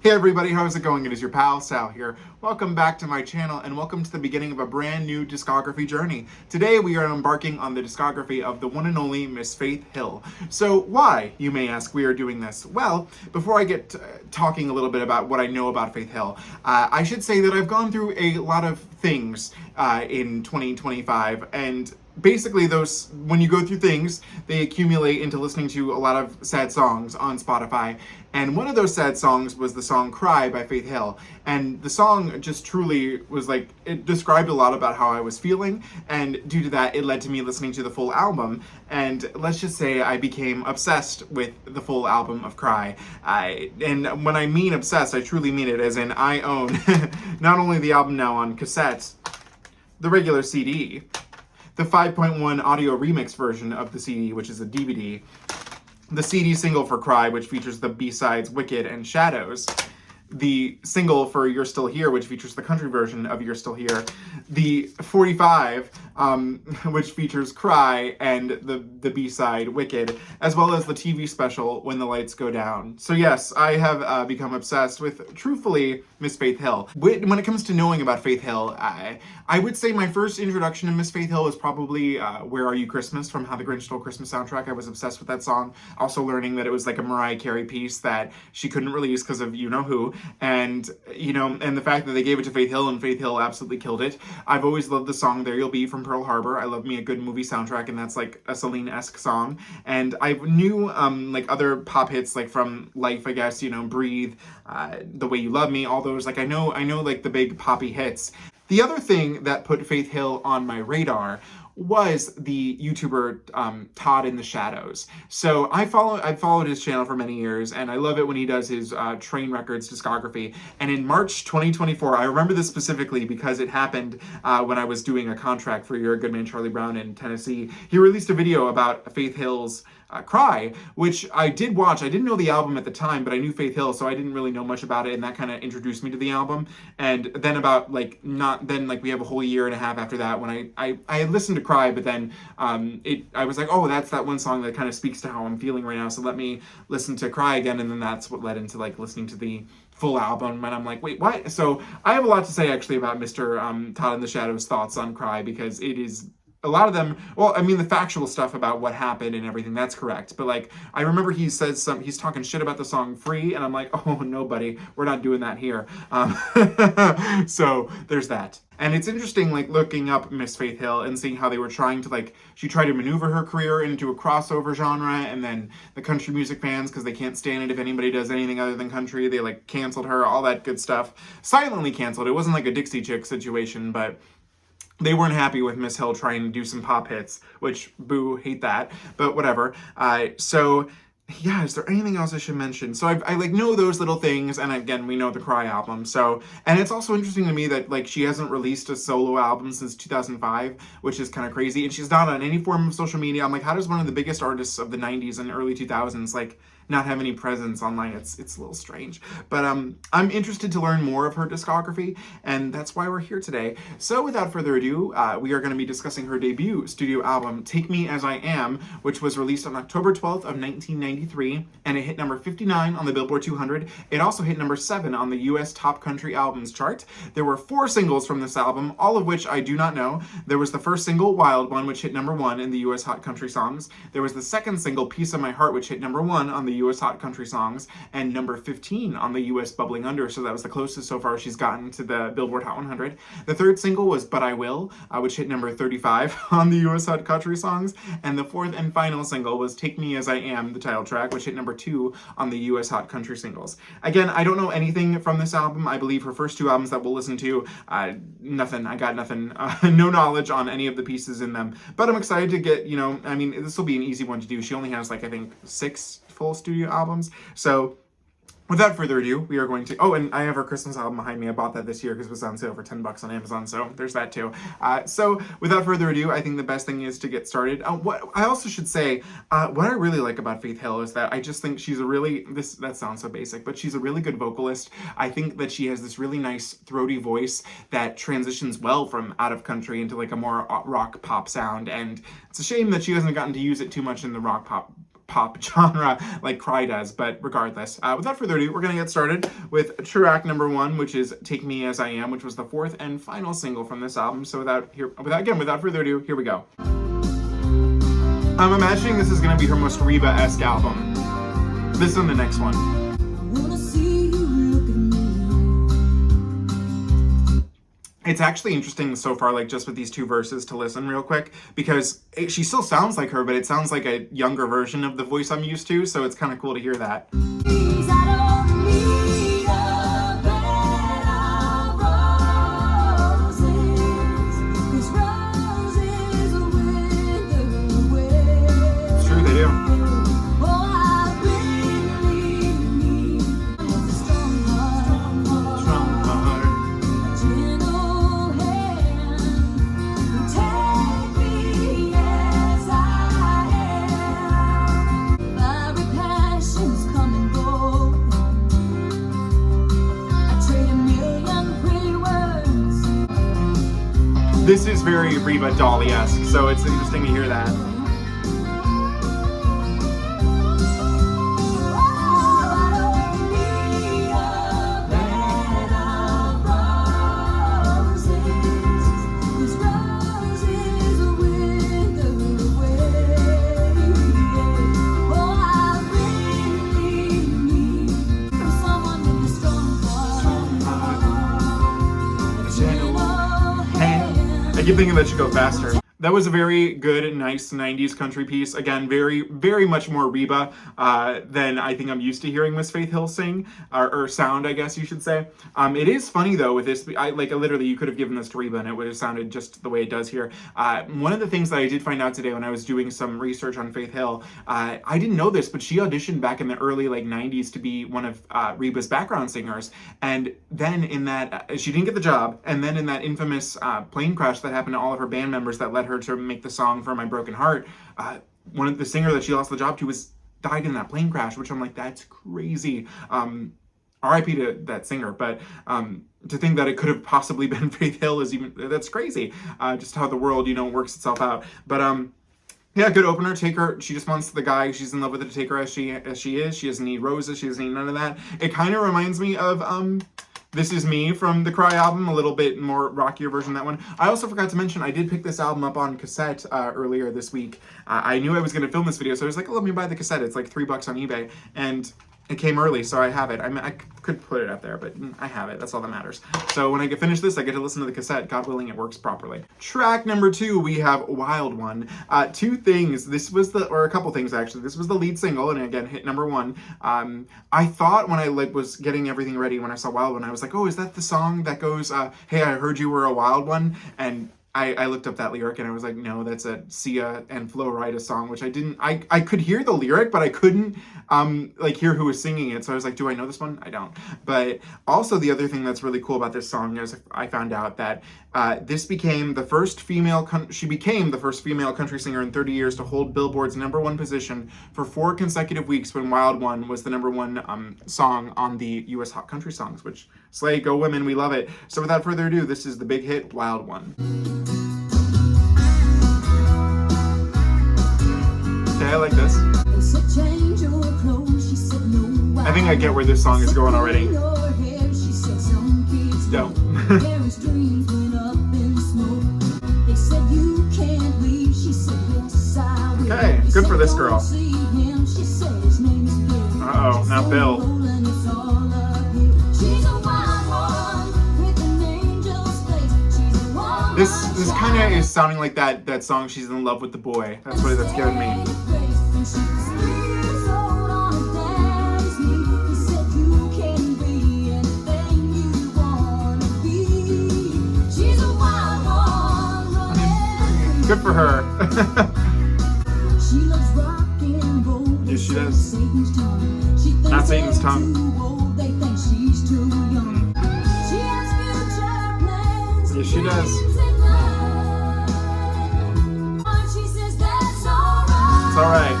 Hey everybody, how's it going? It is your pal Sal here. Welcome back to my channel and welcome to the beginning of a brand new discography journey. Today we are embarking on the discography of the one and only Miss Faith Hill. So why, you may ask, we are doing this? Well, before I get talking a little bit about what I know about Faith Hill, I should say that I've gone through a lot of things in 2025, and basically those, when you go through things, they accumulate into listening to a lot of sad songs on Spotify. And one of those sad songs was the song Cry by Faith Hill. And the song just truly was like, it described a lot about how I was feeling, and due to that it led to me listening to the full album. And let's just say I became obsessed with the full album of Cry. And when I mean obsessed, I truly mean it, as in I own not only the album now on cassette, the regular CD, the 5.1 audio remix version of the CD, which is a DVD, the CD single for Cry, which features the B-sides Wicked and Shadows, the single for You're Still Here, which features the country version of You're Still Here, the 45, which features Cry and the B-side Wicked, as well as the TV special When the Lights Go Down. So yes, I have become obsessed with, truthfully, Miss Faith Hill. When it comes to knowing about Faith Hill, I would say my first introduction to Miss Faith Hill was probably Where Are You Christmas from How the Grinch Stole Christmas soundtrack. I was obsessed with that song. Also learning that it was like a Mariah Carey piece that she couldn't release because of you-know-who. And, and the fact that they gave it to Faith Hill, and Faith Hill absolutely killed it. I've always loved the song There You'll Be from Pearl Harbor. I love me a good movie soundtrack, and that's like a Celine-esque song. And I knew like other pop hits, like from Life, I guess, Breathe, The Way You Love Me, all those. Like I know like the big poppy hits. The other thing that put Faith Hill on my radar was the YouTuber Todd in the Shadows. So I've followed his channel for many years, and I love it when he does his Train Records discography. And in March 2024, I remember this specifically because it happened when I was doing a contract for You're a Good Man, Charlie Brown in Tennessee. He released a video about Faith Hill's Cry, which I did watch. I didn't know the album at the time, but I knew Faith Hill, so I didn't really know much about it, and that kind of introduced me to the album. And then we have a whole year and a half after that when I had listened to Cry, but then I was like, oh, that's that one song that kind of speaks to how I'm feeling right now, so let me listen to Cry again. And then that's what led into like listening to the full album, and I'm like, wait, what? So I have a lot to say actually about Mr. Todd in the Shadows' thoughts on Cry, because it is a lot of them, well, I mean, the factual stuff about what happened and everything, that's correct. But like, I remember he says he's talking shit about the song Free, and I'm like, oh, no, buddy, we're not doing that here. So there's that. And it's interesting, like, looking up Miss Faith Hill and seeing how they were trying to, like, she tried to maneuver her career into a crossover genre, and then the country music fans, because they can't stand it if anybody does anything other than country, they, like, canceled her, all that good stuff. Silently canceled. It wasn't like a Dixie Chick situation, but they weren't happy with Miss Hill trying to do some pop hits, which, boo, hate that, but whatever. So yeah, is there anything else I should mention? So I like know those little things, and again, we know the Cry album. So, and it's also interesting to me that like she hasn't released a solo album since 2005, which is kind of crazy, and she's not on any form of social media. I'm like, how does one of the biggest artists of the 90s and early 2000s like not have any presence online? It's a little strange, but I'm interested to learn more of her discography, and that's why we're here today. So without further ado, we are going to be discussing her debut studio album, Take Me As I Am, which was released on October 12th of 1993, and it hit number 59 on the Billboard 200. It also hit number 7 on the US Top Country Albums chart. There were 4 singles from this album, all of which I do not know. There was the first single, Wild One, which hit number 1 in the US Hot Country Songs. There was the second single, Piece of My Heart, which hit number 1 on the US Hot Country Songs, and number 15 on the US Bubbling Under, so that was the closest so far she's gotten to the Billboard Hot 100. The third single was But I Will, which hit number 35 on the US Hot Country Songs, and the fourth and final single was Take Me As I Am, the title track, which hit number 2 on the US Hot Country Singles. Again, I don't know anything from this album. I believe her first 2 albums that we'll listen to, nothing. I got nothing. No knowledge on any of the pieces in them, but I'm excited to get, I mean, this will be an easy one to do. She only has like, I think, 6 full studio albums. So without further ado, we are going to, oh, and I have her Christmas album behind me. I bought that this year because it was on sale for $10 on Amazon, so there's that too. So without further ado, I think the best thing is to get started. What I also should say, what I really like about Faith Hill is that I just think she's a really, that sounds so basic, but she's a really good vocalist. I think that she has this really nice throaty voice that transitions well from out of country into like a more rock pop sound, and it's a shame that she hasn't gotten to use it too much in the rock pop pop genre like Cry does. But regardless, without further ado, we're going to get started with track number 1, which is Take Me As I Am, which was the 4th and final single from this album. So without further ado, here we go. I'm imagining this is going to be her most Reba-esque album. This is on the next one. It's actually interesting so far, like just with these 2 verses, to listen real quick, because she still sounds like her, but it sounds like a younger version of the voice I'm used to, so it's kind of cool to hear that. It's true, they do. This is very Reba Dolly-esque, so it's interesting to hear that. I keep thinking that should go faster. That was a very good, nice 90s country piece. Again, very, very much more Reba than I think I'm used to hearing Miss Faith Hill sing, or sound, I guess you should say. It is funny, though, with this, literally, you could have given this to Reba and it would have sounded just the way it does here. One of the things that I did find out today when I was doing some research on Faith Hill, I didn't know this, but she auditioned back in the early, 90s to be one of Reba's background singers. And then in that, she didn't get the job, and then in that infamous plane crash that happened to all of her band members that led her to make the song For My Broken Heart, one of the singer that she lost the job to died in that plane crash, which I'm like, that's crazy. RIP to that singer, but to think that it could have possibly been Faith Hill that's crazy. Just how the world, works itself out. But yeah, good opener. Take her. She just wants the guy she's in love with to take her as she is. She doesn't need roses. She doesn't need none of that. It kind of reminds me of This Is Me from the Cry album, a little bit more rockier version of that one. I also forgot to mention, I did pick this album up on cassette earlier this week. I knew I was going to film this video, so I was like, oh, let me buy the cassette. It's like $3 on eBay, and it came early, so I have it. I could put it up there, but I have it. That's all that matters. So when I get finished this, I get to listen to the cassette. God willing, it works properly. Track number 2, we have Wild One. 2 things. Or a couple things, actually. This was the lead single, and again, hit number 1. I thought when I was getting everything ready, when I saw Wild One, I was like, oh, is that the song that goes, hey, I heard you were a wild one? And I looked up that lyric and I was like, no, that's a Sia and Flo Rida song, which I didn't, I could hear the lyric, but I couldn't hear who was singing it. So I was like, do I know this one? I don't. But also the other thing that's really cool about this song is I found out that she became the first female country singer in 30 years to hold Billboard's #1 position for 4 consecutive weeks when Wild One was the #1 song on the US Hot Country Songs, which slay, go women, we love it. So without further ado, this is the big hit, Wild One. Okay, I like this. I think I get where this song is going already. Don't. Okay, good for this girl. Uh-oh, not Bill. This kind of is sounding like that song, She's in Love with the Boy. That's what that's giving me. Good for her. Yes, she does. Not Satan's tongue. Yes, she does. It's all right.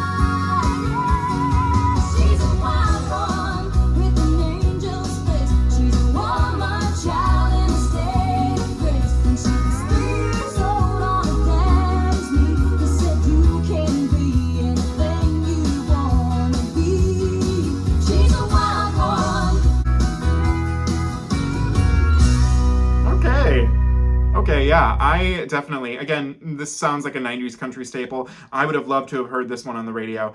Okay, yeah, I definitely, again, this sounds like a 90s country staple. I would have loved to have heard this one on the radio.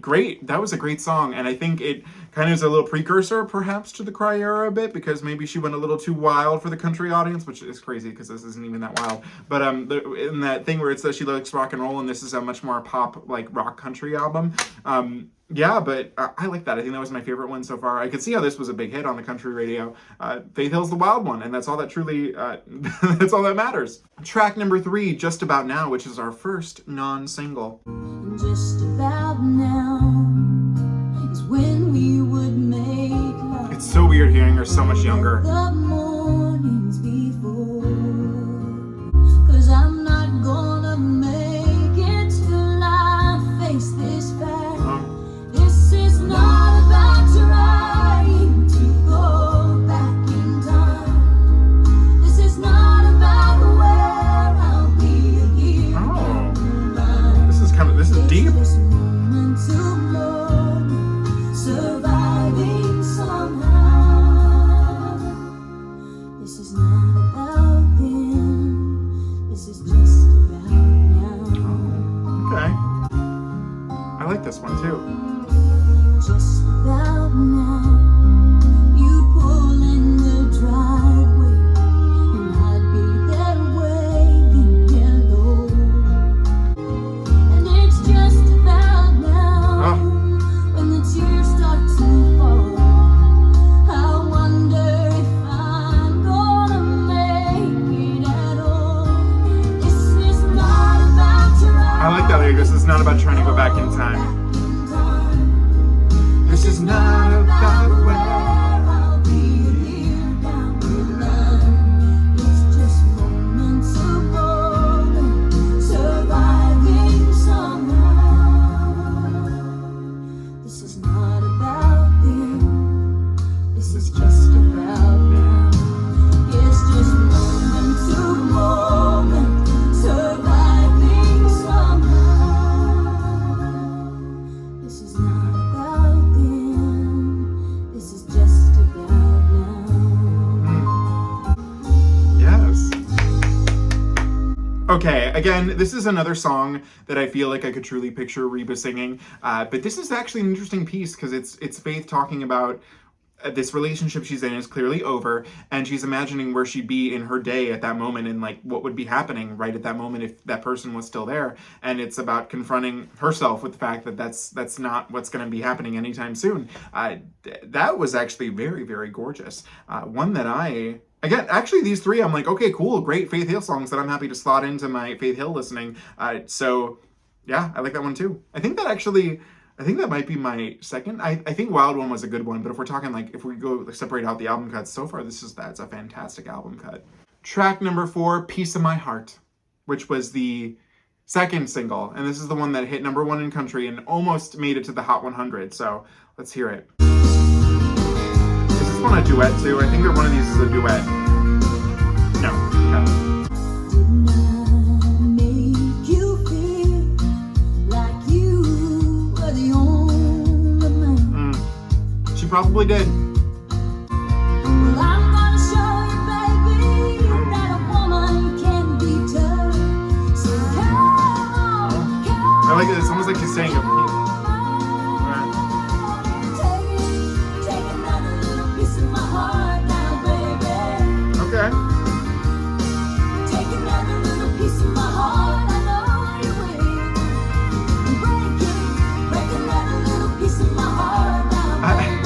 Great, that was a great song, and I think it kind of is a little precursor, perhaps, to the Cry era a bit, because maybe she went a little too wild for the country audience, which is crazy, because this isn't even that wild. But in that thing where it says she likes rock and roll, and this is a much more pop, like, rock country album, yeah, but I like that. I think that was my favorite one so far. I could see how this was a big hit on the country radio. Faith Hill's the wild one, and that's all that truly, that's all that matters. Track number 3, Just About Now, which is our first non-single. Just about now is when we would make love. It's so weird hearing her so much younger. The mornings before, 'cause I'm not gonna make it till I face this fact. This is not about trying to go back in time. This is not about where I'll be a year. Oh, this is deep. This moment to moment, surviving somehow. This is not about then. This is just about now. Okay. I like this one too. Just about now, you'd pull in the driveway, and I'd be there waving hello. And it's just about now, when the tears start to fall, I wonder if I'm gonna make it at all. This is not about trying. I like that lyric. This is not about trying to go back in time. This is not about where I'll be a year down the line. It's just moment to moment, surviving somehow. This is not about then. This is just about now. It's just moment to moment, surviving somehow. This is not about then. This is just about now. Yes. Okay, again, this is another song that I feel like I could truly picture Reba singing, but this is actually an interesting piece because it's Faith talking about this relationship she's in is clearly over, and she's imagining where she'd be in her day at that moment, and like what would be happening right at that moment if that person was still there. And it's about confronting herself with the fact that that's not what's going to be happening anytime soon. That was actually very, very gorgeous. One that again, actually, these three, I'm like, okay, cool, great Faith Hill songs that I'm happy to slot into my Faith Hill listening. So, yeah, I like that one too. I think that might be my second. I think Wild One was a good one, but if we're talking like, if we go separate out the album cuts, so far that's a fantastic album cut. Track number 4, Piece of My Heart, which was the second single, and this is the one that hit number 1 in country and almost made it to the Hot 100, so let's hear it. Is this one a duet too? I think that one of these is a duet. No. Okay. Probably did. Well, I'm gonna show you, baby, that a woman can be tough. So come on, I like it. It's almost like he's saying a piece. Take another little piece of my heart now, baby. Okay. Take another little piece of my heart, I know you will. Break another little piece of my heart now, baby.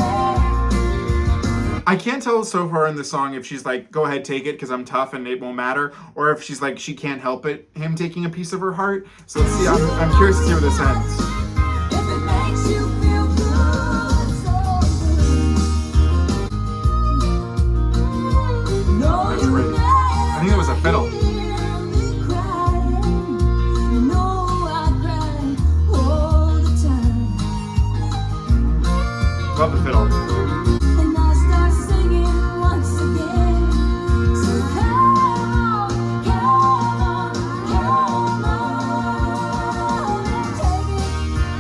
I can't tell so far in the song if she's like, go ahead, take it because I'm tough and it won't matter, or if she's like, she can't help it, him taking a piece of her heart. So let's see, I'm curious to see where this ends. If it makes you feel good, so good. No, That's you great. never I think it was a fiddle. hear me cry. You know I cry all the time. Love the fiddle. And I start singing once again. So come on,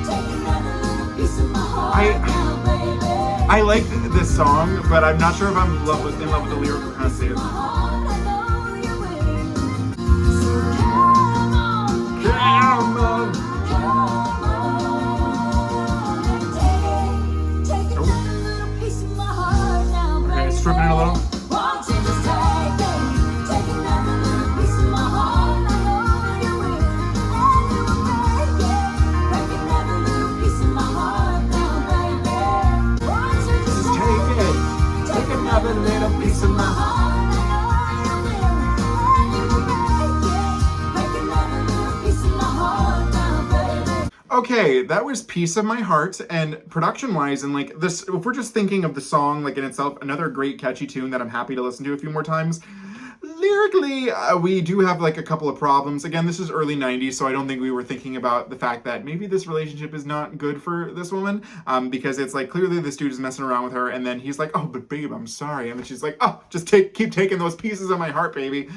take another little piece of my heart now, baby. I like this song, but I'm not sure if I'm in love with the lyrical concept. My heart, I know you will. another little piece of my heart. Okay, that was Piece of My Heart, and production-wise, and like this, if we're just thinking of the song like in itself, another great catchy tune that I'm happy to listen to a few more times. Lyrically, we do have like a couple of problems. Again, this is early 90s, so I don't think we were thinking about the fact that maybe this relationship is not good for this woman, because it's like clearly this dude is messing around with her, and then he's like, oh, but babe, I'm sorry. And then she's like, oh, just keep taking those pieces of my heart, baby.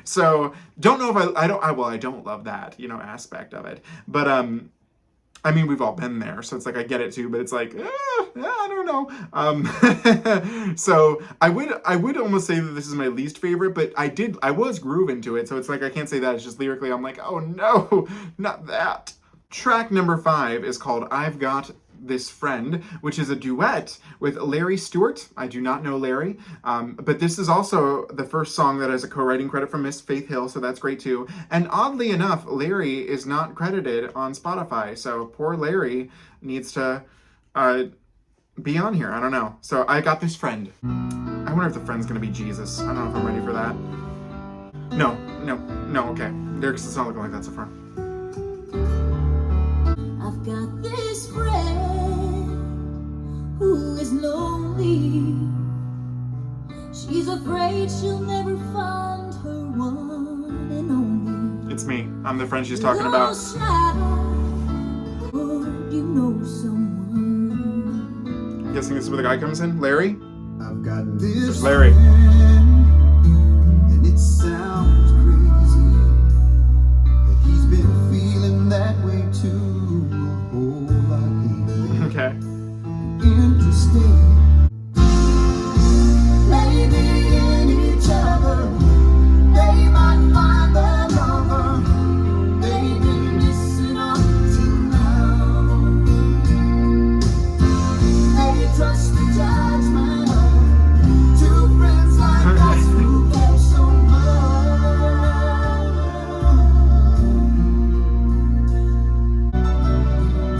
So don't know if I don't love that, you know, aspect of it. But, I mean, we've all been there, so it's like I get it too, but it's like, I don't know. So I would almost say that this is my least favorite, but I was grooving to it, so it's like I can't say that. It's just lyrically, I'm like, oh no, not that. Track number 5 is called I've Got This Friend, which is a duet with Larry Stewart. I do not know Larry, but this is also the first song that has a co-writing credit from Miss Faith Hill, so that's great too. And oddly enough, Larry is not credited on Spotify, so poor Larry needs to be on here. I don't know. So I Got This Friend. I wonder if the friend's gonna be Jesus. I don't know if I'm ready for that. No, okay. Lyrics does not look like that so far. I've got this friend who is lonely. She's afraid she'll never find her one and only. It's me. I'm the friend she's talking about. You know someone. I'm guessing this is where the guy comes in. Larry? I've got this Larry. and it sounds crazy that he's been feeling that way too. Okay. Interesting. Maybe in each other they might find their lover. They've been missing up till now. They trust the judgment of two friends like us who care so much.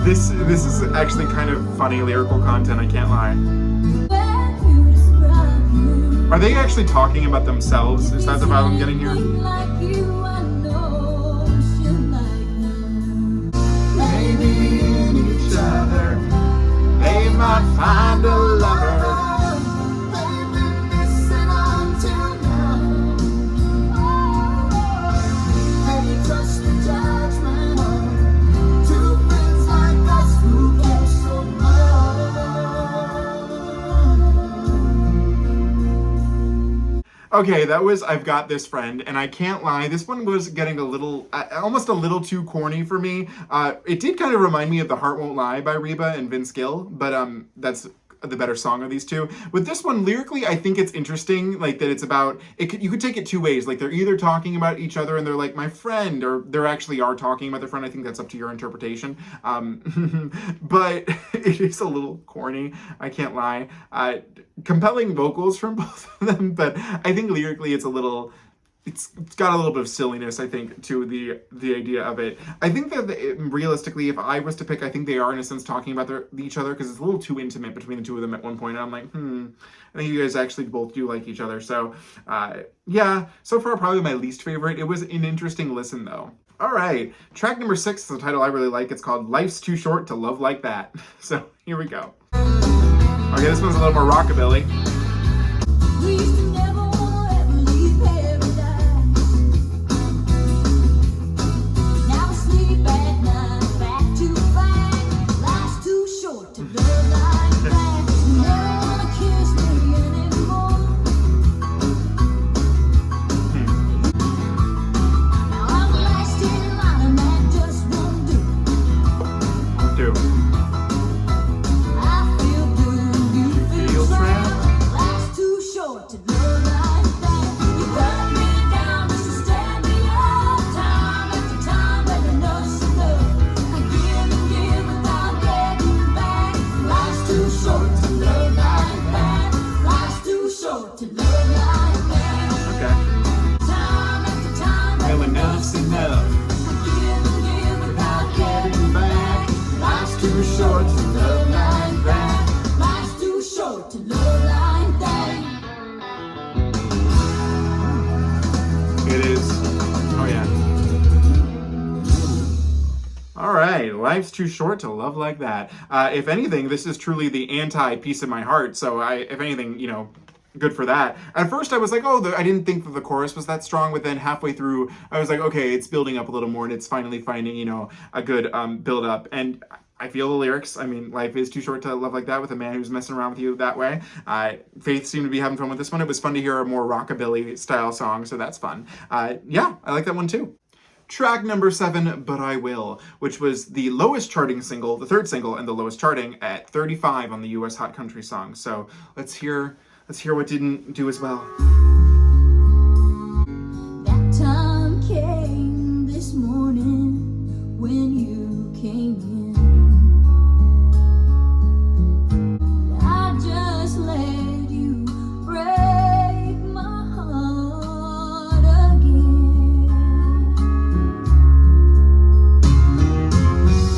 This is actually kind of funny lyrical content, I can't lie. Are they actually talking about themselves? Is that the vibe I'm getting here? Maybe in each other They might find a lover. they've been missing until now. They trust the judgment of two friends like us who care so much. Okay, that was I've Got This Friend, and I can't lie, this one was getting a little, almost a little too corny for me. It did kind of remind me of The Heart Won't Lie by Reba and Vince Gill, but that's the better song of these two. With this one, lyrically, I think it's interesting, like that it's about, you could take it two ways. Like they're either talking about each other and they're like, my friend, or they actually are talking about their friend. I think that's up to your interpretation. But it is a little corny, I can't lie. Compelling vocals from both of them, but I think lyrically it's a little, it's got a little bit of silliness, I think, to the idea of it. I think that realistically, if I was to pick, I think they are in a sense talking about each other, because it's a little too intimate between the two of them at one point. And I'm like, I think you guys actually both do like each other. So yeah, so far probably my least favorite. It was an interesting listen though. All right, track number 6 is the title I really like. It's called Life's Too Short to Love Like That. So here we go. Okay, this one's a little more rockabilly. We used to never wanna ever leave paradise. Now we sleep at night, back to back. Life's too short to love like that. You never wanna kiss me anymore. Now I'm last in line and that just won't do. Do. I feel blue, you feel trapped. Life's too short to love like that. You cut me down just to stand me up. Time after time, when enough's enough. I give and give without getting back. Life's too short to love like that. Life's too short to love like that. Okay. Time after time, Well, when enough's enough. I give and give without getting back. Life's too short to love like that. Life's too short to love like that. right, life's too short to love like that. If anything, this is truly the anti-piece of my heart. So if anything, you know, good for that. At first I was like, oh, I didn't think that the chorus was that strong, but then halfway through I was like, okay, it's building up a little more and it's finally finding, you know, a good build up. And I feel the lyrics. I mean, life is too short to love like that with a man who's messing around with you that way. Faith seemed to be having fun with this one. It was fun to hear a more rockabilly style song, so that's fun. Yeah, I like that one too. Track number 7, But I Will, which was the lowest charting single, the third single and the lowest charting at 35 on the US Hot Country Songs. So let's hear what didn't do as well. That time came this morning when you came in. I just let you break my heart again.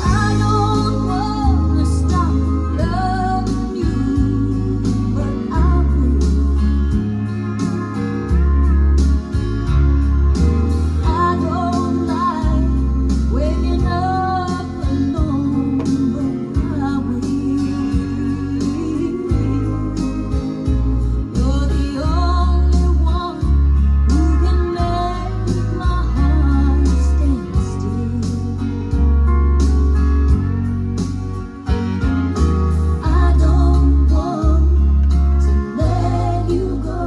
I don't wanna stop loving you, but I will. I don't like waking up alone, but I will. You're the only one who can make my heart stand still. I don't want to let you go,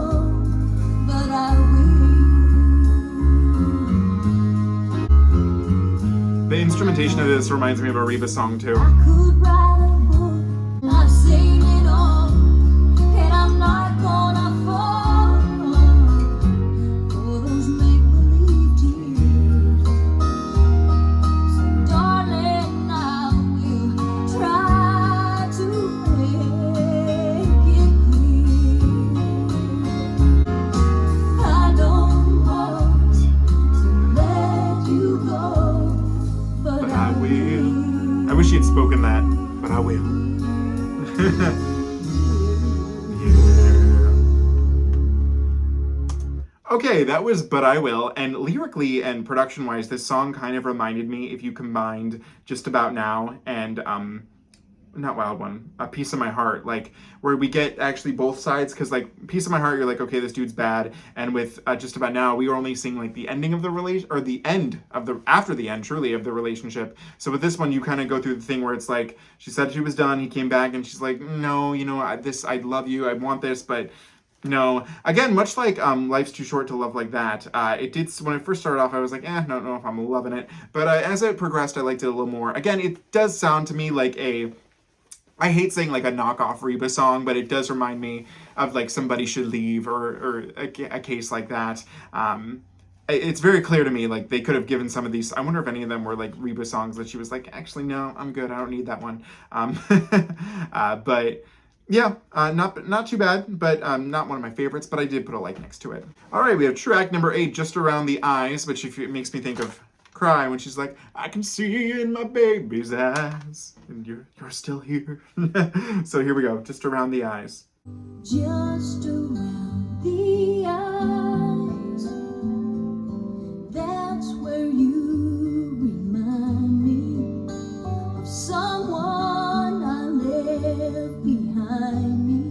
but I will. The instrumentation of this reminds me of a Reba song too. I could write a book, I've seen it all, and I'm not gonna fall for those make-believe tears. So darling, I will try to make it clear. I don't want to let you go, but I will. I wish he had spoken that, but I will. Yeah. Okay, that was But I Will, and lyrically and production-wise, this song kind of reminded me, if you combined Just About Now and not Wild One, A Piece of My Heart, like where we get actually both sides, because like Piece of My Heart, you're like, okay, this dude's bad, and with Just About Now, we were only seeing like the ending of the relation, or the end of the, after the end, truly, of the relationship. So with this one, you kind of go through the thing where it's like, she said she was done, he came back, and she's like, no, you know, I love you, I want this, but no. Again, much like Life's Too Short to Love Like That, it did, when I first started off, I was like, I don't know if I'm loving it, but as it progressed, I liked it a little more. Again, it does sound to me like I hate saying like a knockoff Reba song, but it does remind me of like Somebody Should Leave or a case like that. It's very clear to me, like they could have given some of these, I wonder if any of them were like Reba songs that she was like, actually, no, I'm good, I don't need that one. But yeah, not too bad, but not one of my favorites, but I did put a like next to it. All right, we have track number 8, Just Around the Eyes, which it makes me think of Cry, when she's like, I can see in my baby's eyes, and you're still here. So here we go, Just Around the Eyes. Just around the eyes, that's where you remind me of someone I left behind me.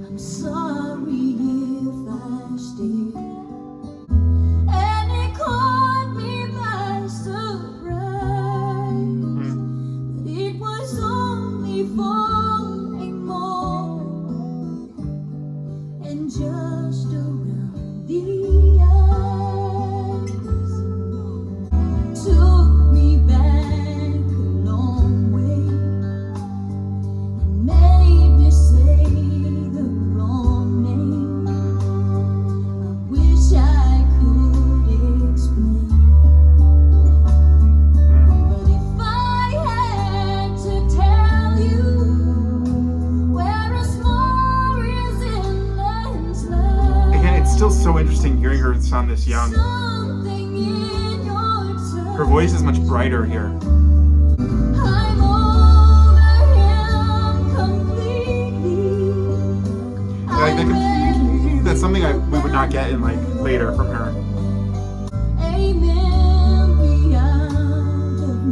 I'm sorry if I stayed, and it caught me by surprise, but it was only for a moment, and just around the eyes took me back a long way and made me say the wrong name. I wish I could explain, but if I had to tell you where a small resemblance lies, Again, it's still so interesting hearing her sound this young. something in your touch, Her voice is much brighter here. I'm over him completely. Like that's something we would not get in like later from her. A memory out of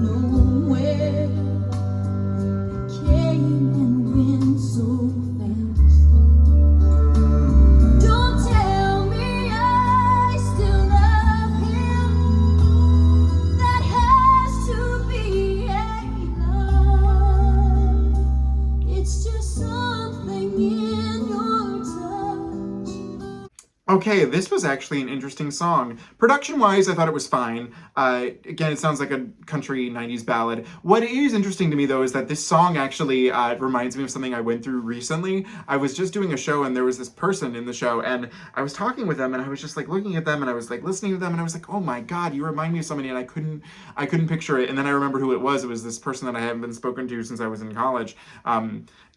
Okay, this was actually an interesting song. Production-wise, I thought it was fine. Again, it sounds like a country 90s ballad. What is interesting to me, though, is that this song actually reminds me of something I went through recently. I was just doing a show, and there was this person in the show, and I was talking with them, and I was just like looking at them, and I was like listening to them, and I was like, oh my God, you remind me of somebody, and I couldn't picture it. And then I remembered who it was. It was this person that I haven't been spoken to since I was in college.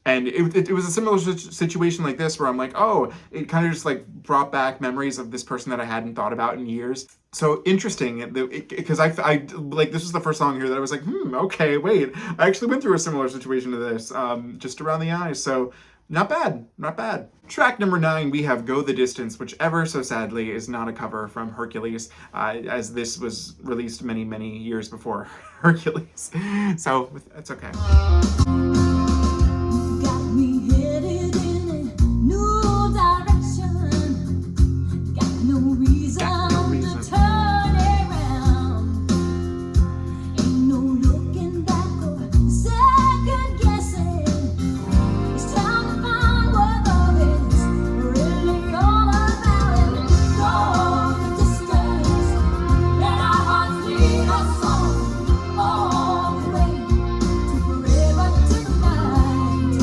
And it was a similar situation like this where I'm like, oh, it kind of just like brought back memories of this person that I hadn't thought about in years. So interesting, because I like, this was the first song here that I was like, okay, wait, I actually went through a similar situation to this, just around the eyes. So not bad, not bad. Track number 9, we have Go the Distance, which ever so sadly is not a cover from Hercules, as this was released many, many years before Hercules. So it's okay. Got me headed in a new direction. Got no reason to turn around. Ain't no looking back or second guessing. It's time to find what love is really all about. And go the distance. Let our hearts lead us on all the way to forever tonight.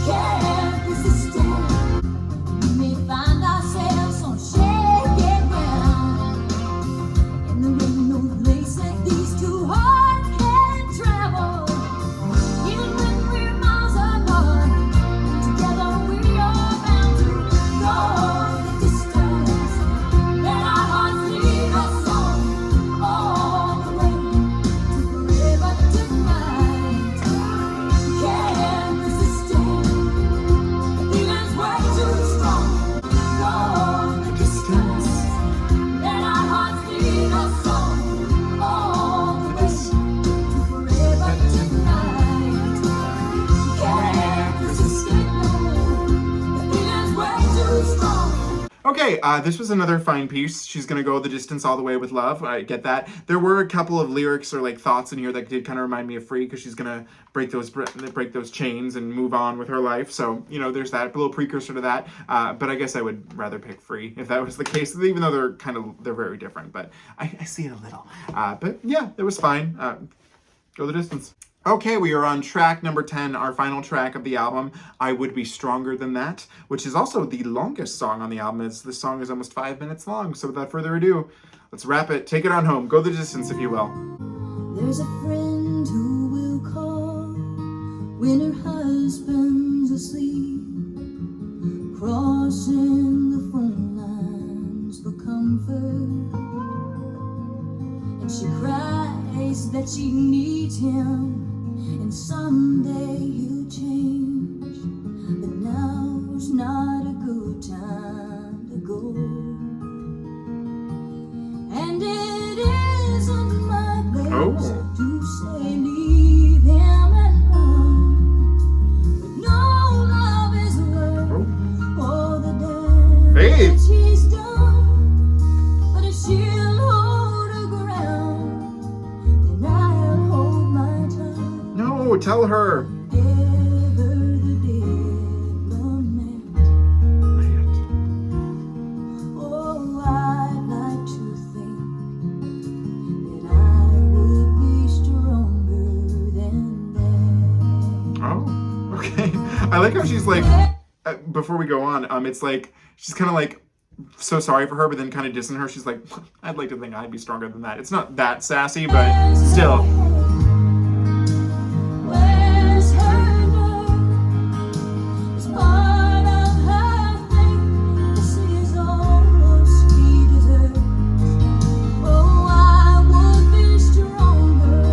Can't resist it. We may find ourselves on shaky ground, and there ain't no place that these two hearts can travel. Even when we're miles apart, together we are bound to go the distance. Let our hearts lead us on all the way to forever tonight. Can't resist it. The feeling's way too strong. Go the distance. Let our hearts lead us on all the way to forever tonight. Can't resist it, no. The feeling's way too strong. Okay, this was another fine piece. She's gonna go the distance all the way with love. I get that. There were a couple of lyrics or like thoughts in here that did kind of remind me of Free, because she's gonna break those chains and move on with her life. So there's that, a little precursor to that. But I guess I would rather pick Free if that was the case, even though they're very different. But I see it a little. But yeah, it was fine. Go the distance. Okay, we are on track number 10, our final track of the album, I Would Be Stronger Than That, which is also the longest song on the album. This song is almost 5 minutes long, so without further ado, let's wrap it. Take it on home. Go the distance, if you will. There's a friend who will call when her husband's asleep, crossing the phone lines for comfort. And she cries that she needs him, and someday he'll change. But now's not a good time to go. And it isn't my place to say leave him and run. But no love is worth all the damage he's done. But if she'll hold her ground, then I'll hold my tongue. No, tell her. Ever the dead lament. Oh, I'd like to think that I would be stronger than that. Oh, okay. I like how she's like, before we go on, it's like, she's kind of like, so sorry for her, but then kind of dissing her. She's like, I'd like to think I'd be stronger than that. It's not that sassy, but still. Where's her nerve? It's part of her thing. This is all she deserves. Oh, I would be stronger.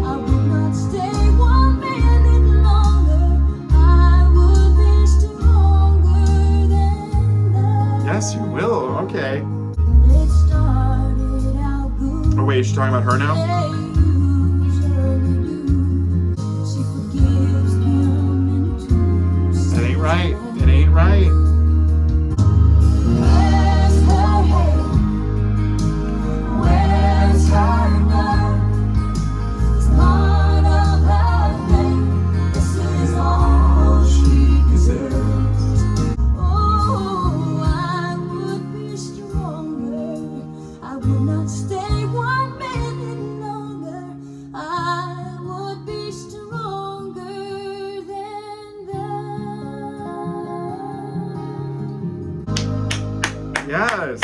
I would not stay 1 minute longer. I would be stronger than that. Yes, you will. Okay. It started out good. Oh, wait, is she talking about her now? They usually do. She forgives him in 2 seconds. That ain't right. It ain't right. Where's her head? Where's her nerve? It's part of her thing. This is all she deserves. Oh, I Yes.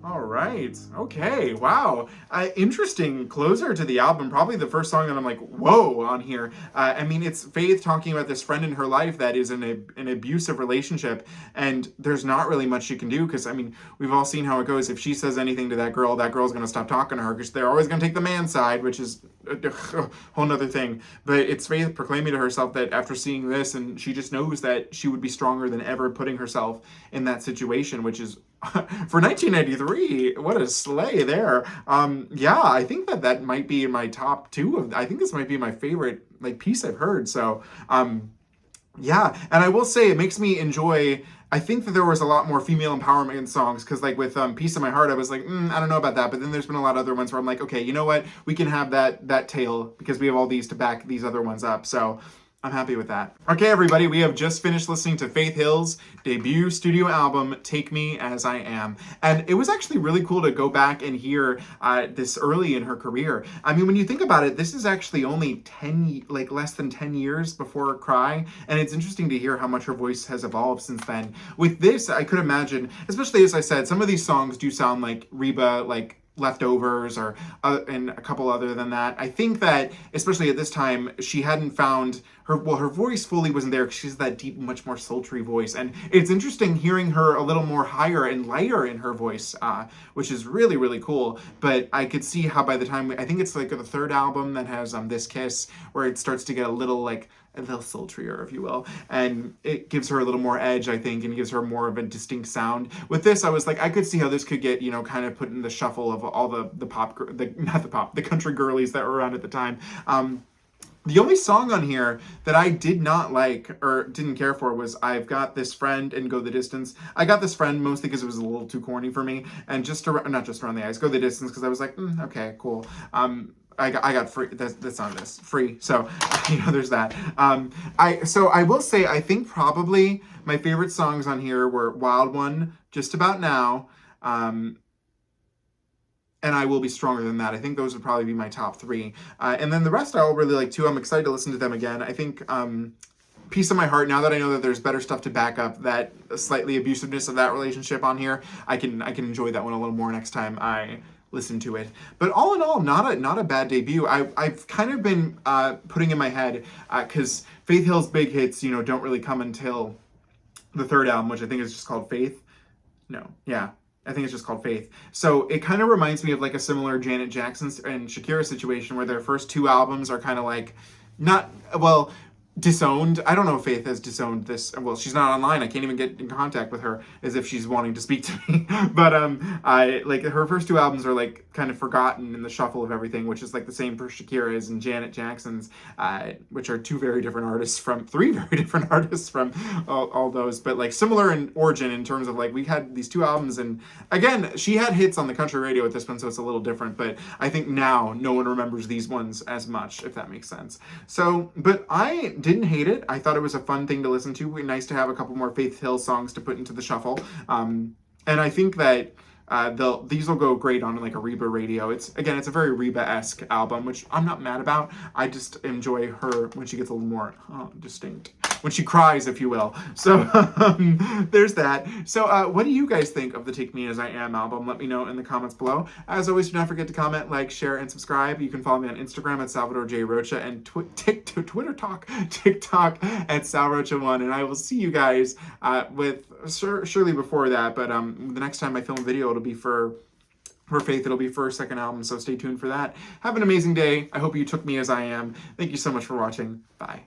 All right. Okay. Wow. Interesting closer to the album. Probably the first song that I'm like, whoa, on here. I mean, it's Faith talking about this friend in her life that is in an abusive relationship, and there's not really much she can do because, I mean, we've all seen how it goes. If she says anything to that girl's going to stop talking to her because they're always going to take the man's side, which is a whole nother thing. But it's Faith proclaiming to herself that after seeing this, and she just knows that she would be stronger than ever putting herself in that situation, which is for 1993, what a sleigh there. Yeah, I think that might be in my top two I think this might be my favorite like piece I've heard. So, yeah, and I will say it makes me enjoy. I think that there was a lot more female empowerment songs because, like with "Piece of My Heart," I was like, I don't know about that. But then there's been a lot of other ones where I'm like, okay, you know what? We can have that tail because we have all these to back these other ones up. So I'm happy with that. Okay, everybody, we have just finished listening to Faith Hill's debut studio album, Take Me As I Am. And it was actually really cool to go back and hear this early in her career. I mean, when you think about it, this is actually only less than 10 years before Cry. And it's interesting to hear how much her voice has evolved since then. With this, I could imagine, especially as I said, some of these songs do sound like Reba, like Leftovers or and a couple other than that. I think that especially at this time she hadn't found her voice fully wasn't there because she's that deep, much more sultry voice, and it's interesting hearing her a little more higher and lighter in her voice, which is really, really cool. But I could see how by the time I think it's like the third album that has This Kiss, where it starts to get a little sultrier, if you will, and it gives her a little more edge, I think, and gives her more of a distinct sound. With this, I was like, I could see how this could get, kind of put in the shuffle of all the country girlies that were around at the time. The only song on here that I did not like or didn't care for was I've Got This Friend and Go the Distance. I got this friend mostly because it was a little too corny for me, and not just around the eyes, Go the Distance, because I was like, okay, cool. I got free. That's on this free. So there's that. I will say I think probably my favorite songs on here were Wild One, Just About Now, and I Will Be Stronger Than That. I think those would probably be my top three. And then the rest I all really like too. I'm excited to listen to them again. I think Piece of My Heart, now that I know that there's better stuff to back up that slightly abusiveness of that relationship on here, I can enjoy that one a little more next time I listen to it. But all in all, not a bad debut. I've kind of been putting in my head, because Faith Hill's big hits, don't really come until the third album, which I think is just called Faith. No, yeah. I think it's just called Faith. So it kind of reminds me of like a similar Janet Jackson and Shakira situation where their first two albums are kind of like disowned. I don't know if Faith has disowned this. Well, she's not online. I can't even get in contact with her as if she's wanting to speak to me. But I like her first two albums are like kind of forgotten in the shuffle of everything, which is like the same for Shakira's and Janet Jackson's, which are three very different artists from all those, but like similar in origin in terms of like we had these two albums, and again she had hits on the country radio at this one, so it's a little different. But I think now no one remembers these ones as much, if that makes sense. So, but I didn't hate it. I thought it was a fun thing to listen to. Nice to have a couple more Faith Hill songs to put into the shuffle. And I think that these will go great on like a Reba radio. It's a very Reba-esque album, which I'm not mad about. I just enjoy her when she gets a little more distinct, when she cries, if you will. So there's that. So what do you guys think of the Take Me As I Am album? Let me know in the comments below. As always, do not forget to comment, like, share, and subscribe. You can follow me on Instagram at Salvador J. Rocha and TikTok at SalRocha1. And I will see you guys surely before that, but the next time I film a video, it'll be for Faith. It'll be for her second album, so stay tuned for that. Have an amazing day. I hope you took me as I am. Thank you so much for watching. Bye.